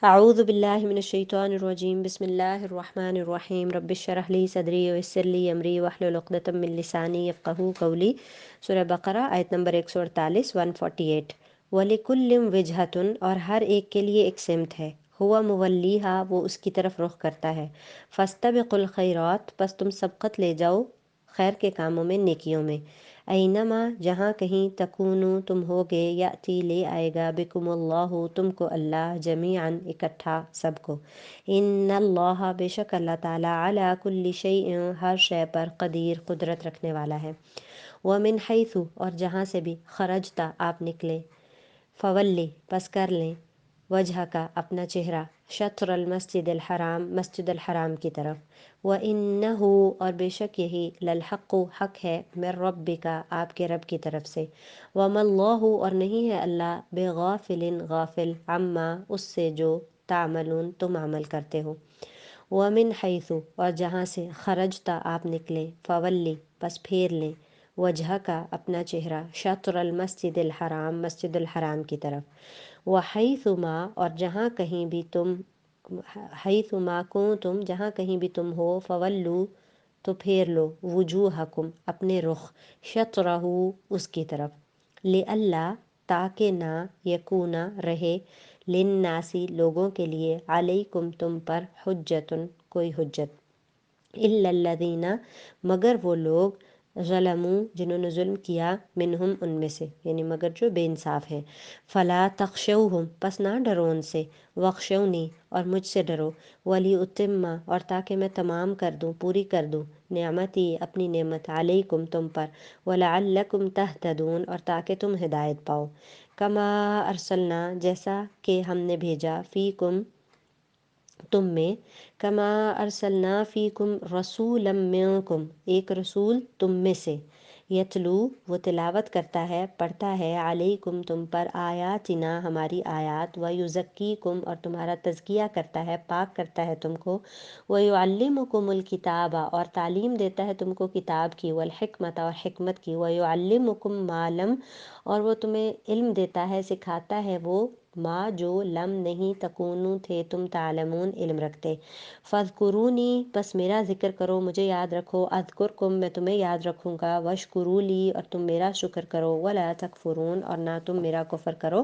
اعوذ باللہ من الشیطان الرجیم بسم اللہ الرحمن الرحیم رب اشرح لی صدری ویسر لی امری واحلل عقدۃ من لسانی یفقہوا قولی۔ سورہ بقرہ آیت نمبر 148 148۔ وَلِكُلٍّ وِجْهَةٌ، اور ہر ایک کے لیے ایک سمت ہے، ہوا مولیہا، وہ اس کی طرف رخ کرتا ہے۔ فاستبقوا الخیرات، پس تم سبقت لے جاؤ خیر کے کاموں میں، نیکیوں میں۔ اینما، جہاں کہیں تکونو تم ہوگے، یاتی لے آئے گا، بکم اللہ، تم کو اللہ، جمیعاً اکٹھا سب کو۔ ان اللہ، بے شک اللہ تعالیٰ، علی کل شیء، ہر شے پر قدیر، قدرت رکھنے والا ہے۔ ومن حیث، اور جہاں سے بھی، خرجتا، آپ نکلے، فولی، پس کر لیں، وجہ کا، اپنا چہرہ، شطر المسجد الحرام، مسجد الحرام کی طرف۔ وَإِنَّهُ، اور بے شک یہی، للحق، حق ہے، من ربک، آپ کے رب کی طرف سے۔ وَمَا اللَّهُ، اور نہیں ہے اللہ، بغافل، غافل، عما، اس سے جو، تعملون، تم عمل کرتے ہو۔ وَمِنْ حَيْثُ، اور جہاں سے، خرجتا، آپ نکلے، فولی، پس پھیر لیں، وجہ کا، اپنا چہرہ، شطر المسجد الحرام، مسجد الحرام کی طرف۔ وَحَيْثُمَا، اور جہاں کہیں بھی تم، حیثما کنتم، جہاں کہیں بھی تم ہو، فولو، تو پھیر لو، وجوہکم، اپنے رخ، شطرہ، اس کی طرف، لئلا، تاکہ نہ، یکونا، رہے، للناسی، لوگوں کے لیے، علیکم، تم پر، حجتن، کوئی حجت، الا الذین، مگر وہ لوگ، ظلموا، جنہوں نے ظلم کیا، منہم، ان میں سے، یعنی مگر جو بے انصاف ہیں۔ فلا تخشوہم، پس نہ ڈرو ان سے، واخشونی، اور مجھ سے ڈرو، ولی اتم، اور تاکہ میں تمام کر دوں، پوری کر دوں، نعمتی، اپنی نعمت، علیکم، تم پر، ولعلکم تہتدون، اور تاکہ تم ہدایت پاؤ۔ کما ارسلنا، جیسا کہ ہم نے بھیجا، فیکم، تم میں، کما ارسلنا فیکم رسولا منکم، ایک رسول تم میں سے، یتلو، وہ تلاوت کرتا ہے، پڑھتا ہے، علیکم، تم پر، آیاتنا، ہماری آیات، ویزکیکم، اور تمہارا تزکیہ کرتا ہے، پاک کرتا ہے تم کو، ویعلمکم الکتاب، اور تعلیم دیتا ہے تم کو کتاب کی، والحکمت، اور حکمت کی، ویعلمکم ما لم، اور وہ تمہیں علم دیتا ہے، سکھاتا ہے وہ، ما، جو، لم، نہیں، تکونو، تھے تم، تعلمون، علم رکھتے۔ فاذکرونی، پس میرا ذکر کرو، مجھے یاد رکھو، اذکرکم، میں تمہیں یاد رکھوں گا، واشکروا لی، اور تم میرا شکر کرو، ولا تکفرون، اور نہ تم میرا کفر کرو،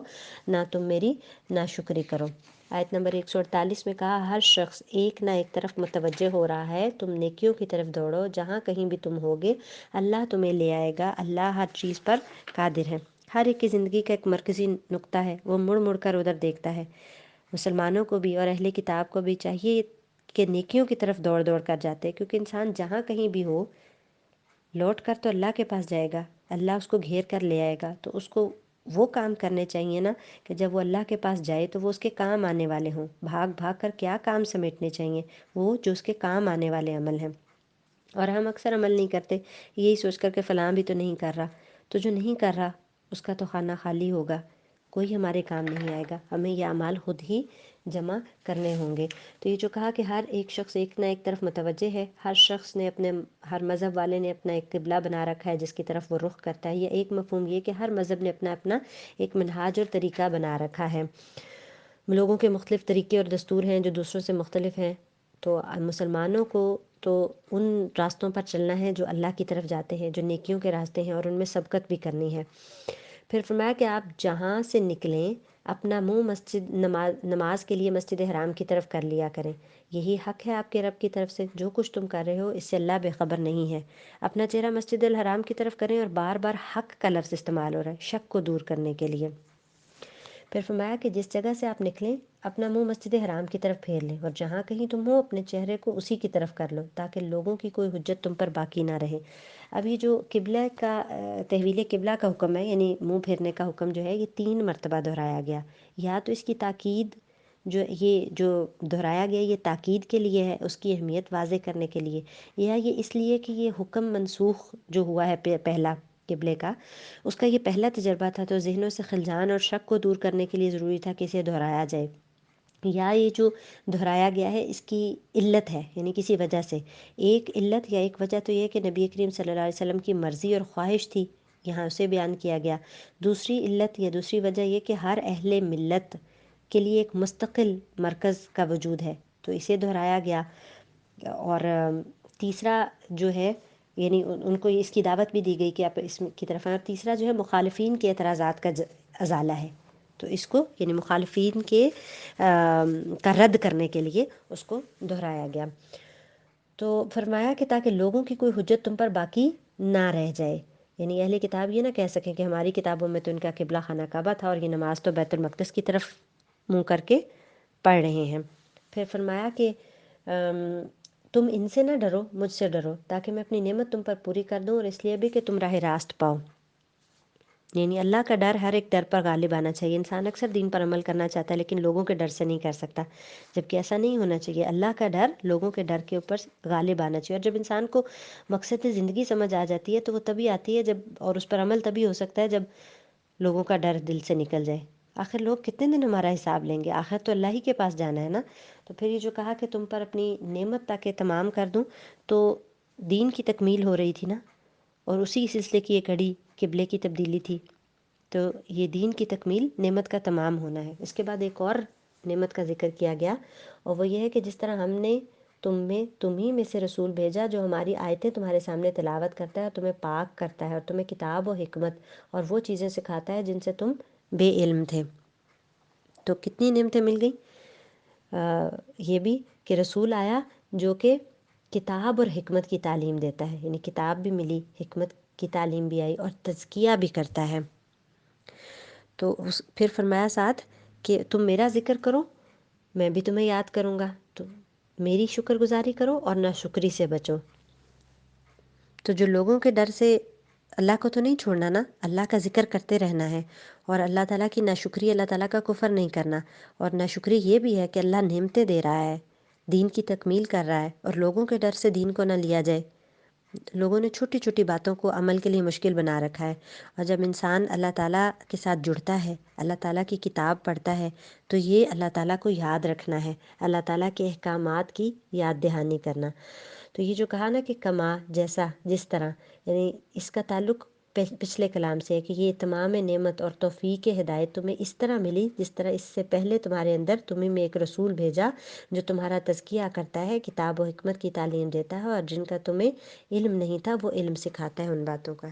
نہ تم میری ناشکری کرو۔ آیت نمبر 148 میں کہا، ہر شخص ایک نہ ایک طرف متوجہ ہو رہا ہے، تم نیکیوں کی طرف دوڑو، جہاں کہیں بھی تم ہوگے، اللہ تمہیں لے آئے گا، اللہ ہر چیز پر قادر ہے۔ ہر ایک کی زندگی کا ایک مرکزی نقطہ ہے، وہ مڑ مڑ کر ادھر دیکھتا ہے۔ مسلمانوں کو بھی اور اہل کتاب کو بھی چاہیے کہ نیکیوں کی طرف دوڑ دوڑ کر جاتے، کیونکہ انسان جہاں کہیں بھی ہو، لوٹ کر تو اللہ کے پاس جائے گا، اللہ اس کو گھیر کر لے آئے گا، تو اس کو وہ کام کرنے چاہیے نا کہ جب وہ اللہ کے پاس جائے تو وہ اس کے کام آنے والے ہوں۔ بھاگ بھاگ کر کیا کام سمیٹنے چاہیے، وہ جو اس کے کام آنے والے عمل ہیں۔ اور ہم اکثر عمل نہیں کرتے، یہی سوچ کر کہ فلاں بھی تو نہیں کر رہا، تو جو نہیں کر رہا اس کا تو خانہ خالی ہوگا، کوئی ہمارے کام نہیں آئے گا، ہمیں یہ اعمال خود ہی جمع کرنے ہوں گے۔ تو یہ جو کہا کہ ہر ایک شخص ایک نہ ایک طرف متوجہ ہے، ہر شخص نے اپنے، ہر مذہب والے نے اپنا ایک قبلہ بنا رکھا ہے جس کی طرف وہ رخ کرتا ہے، یا ایک مفہوم یہ کہ ہر مذہب نے اپنا اپنا ایک منہاج اور طریقہ بنا رکھا ہے۔ لوگوں کے مختلف طریقے اور دستور ہیں جو دوسروں سے مختلف ہیں، تو مسلمانوں کو تو ان راستوں پر چلنا ہے جو اللہ کی طرف جاتے ہیں، جو نیکیوں کے راستے ہیں، اور ان میں سبقت بھی کرنی ہے۔ پھر فرمایا کہ آپ جہاں سے نکلیں، اپنا منہ مسجد، نماز کے لیے مسجد حرام کی طرف کر لیا کریں، یہی حق ہے آپ کے رب کی طرف سے، جو کچھ تم کر رہے ہو اس سے اللہ بے خبر نہیں ہے۔ اپنا چہرہ مسجد الحرام کی طرف کریں، اور بار بار حق کا لفظ استعمال ہو رہا ہے شک کو دور کرنے کے لیے۔ پھر فرمایا کہ جس جگہ سے آپ نکلیں، اپنا منہ مسجد حرام کی طرف پھیر لیں، اور جہاں کہیں تم ہو اپنے چہرے کو اسی کی طرف کر لو، تاکہ لوگوں کی کوئی حجت تم پر باقی نہ رہے۔ اب یہ جو قبلہ کا، تحویل قبلہ کا حکم ہے، یعنی منہ پھیرنے کا حکم جو ہے، یہ 3 مرتبہ دہرایا گیا، یا تو اس کی تاکید، جو دہرایا گیا یہ تاکید کے لیے ہے، اس کی اہمیت واضح کرنے کے لیے، یا یہ اس لیے کہ یہ حکم منسوخ جو ہوا ہے پہلا قبلے کا، اس کا یہ پہلا تجربہ تھا، تو ذہنوں سے خلجان اور شک کو دور کرنے کے لیے ضروری تھا کہ اسے دہرایا جائے، یا یہ جو دہرایا گیا ہے اس کی علت ہے، یعنی کسی وجہ سے، ایک علت یا ایک وجہ تو یہ کہ نبی کریم صلی اللہ علیہ وسلم کی مرضی اور خواہش تھی، یہاں اسے بیان کیا گیا۔ دوسری علت یا دوسری وجہ یہ کہ ہر اہل ملت کے لیے ایک مستقل مرکز کا وجود ہے، تو اسے دہرایا گیا۔ اور تیسرا جو ہے یعنی ان کو اس کی دعوت بھی دی گئی کہ آپ اس کی طرف آئیں۔ اور تیسرا جو ہے مخالفین کے اعتراضات کا ازالہ ہے، تو اس کو یعنی مخالفین کے کا رد کرنے کے لیے اس کو دہرایا گیا۔ تو فرمایا کہ تاکہ لوگوں کی کوئی حجت تم پر باقی نہ رہ جائے، یعنی اہل کتاب یہ نہ کہہ سکیں کہ ہماری کتابوں میں تو ان کا قبلہ خانہ کعبہ تھا اور یہ نماز تو بیت المقدس کی طرف منہ کر کے پڑھ رہے ہیں۔ پھر فرمایا کہ تم ان سے نہ ڈرو، مجھ سے ڈرو، تاکہ میں اپنی نعمت تم پر پوری کر دوں، اور اس لیے بھی کہ تم راہ راست پاؤ۔ یعنی اللہ کا ڈر ہر ایک ڈر پر غالب آنا چاہیے۔ انسان اکثر دین پر عمل کرنا چاہتا ہے لیکن لوگوں کے ڈر سے نہیں کر سکتا، جبکہ ایسا نہیں ہونا چاہیے۔ اللہ کا ڈر لوگوں کے ڈر کے اوپر غالب آنا چاہیے، اور جب انسان کو مقصد زندگی سمجھ آ جاتی ہے تو وہ تبھی آتی ہے جب، اور اس پر عمل تبھی ہو سکتا ہے جب لوگوں کا ڈر دل سے نکل جائے۔ آخر لوگ کتنے دن ہمارا حساب لیں گے، آخر تو اللہ ہی کے پاس جانا ہے نا۔ تو پھر یہ جو کہا کہ تم پر اپنی نعمت تاکہ تمام کر دوں، تو دین کی تکمیل ہو رہی تھی نا، اور اسی سلسلے کی ایک کڑی قبلے کی تبدیلی تھی، تو یہ دین کی تکمیل نعمت کا تمام ہونا ہے۔ اس کے بعد ایک اور نعمت کا ذکر کیا گیا، اور وہ یہ ہے کہ جس طرح ہم نے تمہیں میں سے رسول بھیجا جو ہماری آیتیں تمہارے سامنے تلاوت کرتا ہے اور تمہیں پاک کرتا ہے اور تمہیں کتاب و حکمت اور وہ چیزیں سکھاتا ہے جن سے تم بے علم تھے۔ تو کتنی نعمتیں مل گئیں؟ یہ بھی کہ رسول آیا جو کہ کتاب اور حکمت کی تعلیم دیتا ہے، یعنی کتاب بھی ملی، حکمت کی تعلیم بھی آئی، اور تزکیہ بھی کرتا ہے۔ تو پھر فرمایا ساتھ کہ تم میرا ذکر کرو، میں بھی تمہیں یاد کروں گا، تو میری شکر گزاری کرو اور ناشکری سے بچو۔ تو جو لوگوں کے ڈر سے اللہ کو تو نہیں چھوڑنا نا، اللہ کا ذکر کرتے رہنا ہے، اور اللہ تعالیٰ کی ناشکری، اللہ تعالیٰ کا کفر نہیں کرنا۔ اور ناشکری یہ بھی ہے کہ اللہ نعمتیں دے رہا ہے، دین کی تکمیل کر رہا ہے، اور لوگوں کے ڈر سے دین کو نہ لیا جائے۔ لوگوں نے چھوٹی چھوٹی باتوں کو عمل کے لیے مشکل بنا رکھا ہے، اور جب انسان اللہ تعالیٰ کے ساتھ جڑتا ہے، اللہ تعالیٰ کی کتاب پڑھتا ہے، تو یہ اللہ تعالیٰ کو یاد رکھنا ہے، اللہ تعالیٰ کے احکامات کی یاد دہانی کرنا۔ تو یہ جو کہا نا کہ کما جیسا جس طرح، یعنی اس کا تعلق پچھلے کلام سے ہے کہ یہ تمام نعمت اور توفیق ہدایت تمہیں اس طرح ملی جس طرح اس سے پہلے تمہارے اندر تمہیں میں ایک رسول بھیجا جو تمہارا تزکیہ کرتا ہے، کتاب و حکمت کی تعلیم دیتا ہے، اور جن کا تمہیں علم نہیں تھا وہ علم سکھاتا ہے ان باتوں کا۔